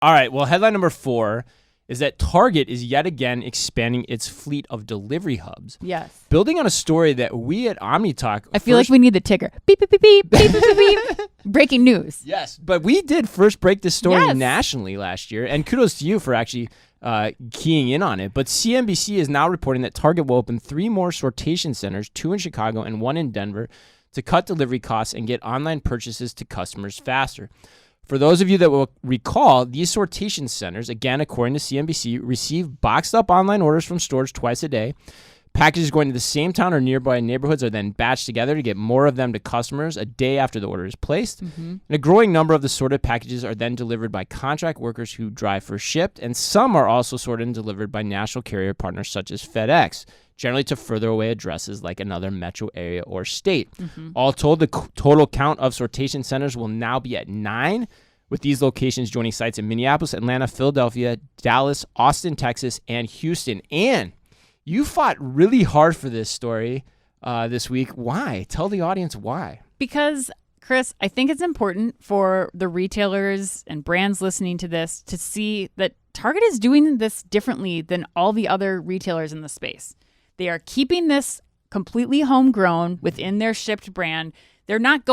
All right, well, headline number 4 is that Target is yet again expanding its fleet of delivery hubs. Yes. Building on a story that we at OmniTalk... I feel like we need the ticker. Beep, beep, beep, beep, beep, beep, beep, beep. Breaking news. Yes, but we did first break this story nationally last year, and kudos to you for actually keying in on it. But CNBC is now reporting that Target will open 3 more sortation centers, 2 in Chicago and 1 in Denver, to cut delivery costs and get online purchases to customers faster. For those of you that will recall, these sortation centers, again, according to CNBC, receive boxed up online orders from stores twice a day. Packages going to the same town or nearby neighborhoods are then batched together to get more of them to customers a day after the order is placed. Mm-hmm. And a growing number of the sorted packages are then delivered by contract workers who drive for Shipt, and some are also sorted and delivered by national carrier partners such as FedEx, generally to further away addresses like another metro area or state. Mm-hmm. All told, the total count of sortation centers will now be at 9, with these locations joining sites in Minneapolis, Atlanta, Philadelphia, Dallas, Austin, Texas, and Houston. And you fought really hard for this story this week. Why? Tell the audience why. Because, Chris, I think it's important for the retailers and brands listening to this to see that Target is doing this differently than all the other retailers in the space. They are keeping this completely homegrown within their Shipt brand. They're not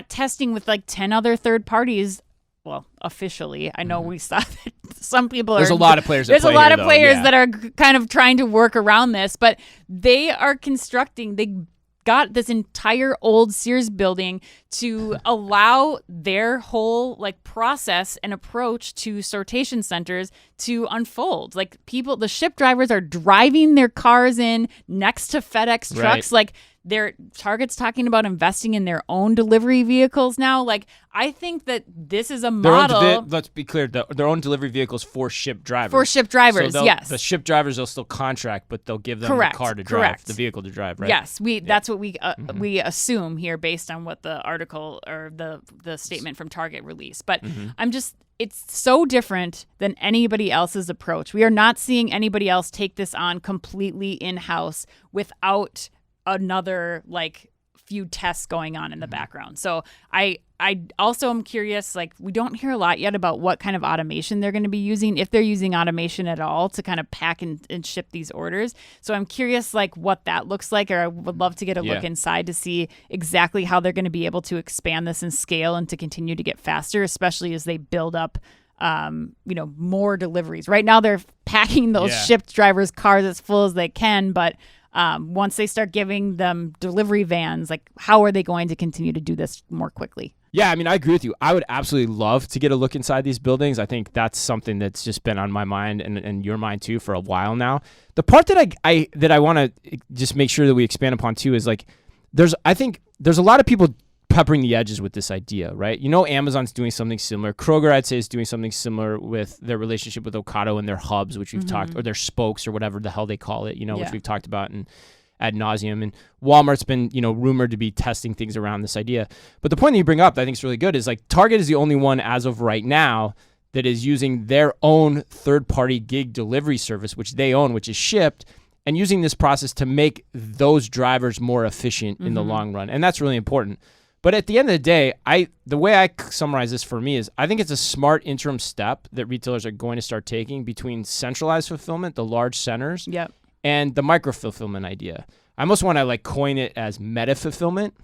testing with like 10 other third parties. Well, officially, I know we saw that some people There's a lot of players that are kind of trying to work around this, but they got this entire old Sears building to allow their whole like process and approach to sortation centers to unfold. Like the Shipt drivers are driving their cars in next to FedEx trucks. Right. Like Target's talking about investing in their own delivery vehicles now. Like, I think that this is a model. Let's be clear. Their own delivery vehicles for Shipt drivers. For Shipt drivers, so yes. The Shipt drivers they'll still contract, but they'll give them the car to drive, the vehicle to drive, right? Yes, that's what we assume here based on what the article or the statement from Target released. But it's so different than anybody else's approach. We are not seeing anybody else take this on completely in-house without another like few tests going on in the background. So I also am curious, like we don't hear a lot yet about what kind of automation they're going to be using, if they're using automation at all to kind of pack and ship these orders. So I'm curious like what that looks like, or I would love to get a look inside to see exactly how they're going to be able to expand this and scale and to continue to get faster, especially as they build up more deliveries. Right now they're packing those Shipt drivers' cars as full as they can, but once they start giving them delivery vans, like how are they going to continue to do this more quickly? Yeah, I mean, I agree with you. I would absolutely love to get a look inside these buildings. I think that's something that's just been on my mind and your mind too for a while now. The part that I want to just make sure that we expand upon too is like I think there's a lot of people peppering the edges with this idea, right? You know, Amazon's doing something similar. Kroger, I'd say, is doing something similar with their relationship with Ocado and their hubs, which we've talked, or their spokes or whatever the hell they call it, which we've talked about and ad nauseum. And Walmart's been, rumored to be testing things around this idea. But the point that you bring up that I think is really good is like Target is the only one as of right now that is using their own third-party gig delivery service, which they own, which is Shipt, and using this process to make those drivers more efficient in the long run. And that's really important. But at the end of the day, the way I summarize this for me is I think it's a smart interim step that retailers are going to start taking between centralized fulfillment, the large centers, and the micro-fulfillment idea. I almost want to like coin it as meta-fulfillment,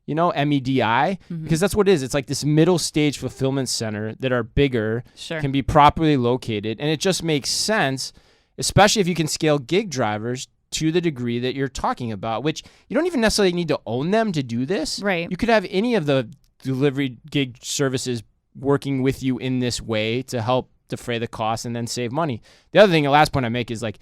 MEDI, because that's what it is. It's like this middle stage fulfillment center that are bigger, can be properly located, and it just makes sense, especially if you can scale gig drivers to the degree that you're talking about, which you don't even necessarily need to own them to do this. Right. You could have any of the delivery gig services working with you in this way to help defray the cost and then save money. The other thing, the last point I make is like,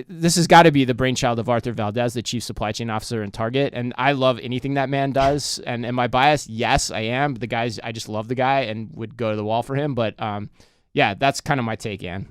this has got to be the brainchild of Arthur Valdez, the chief supply chain officer in Target. And I love anything that man does. And am I biased? Yes, I am. I just love the guy and would go to the wall for him. But yeah, that's kind of my take, Ann.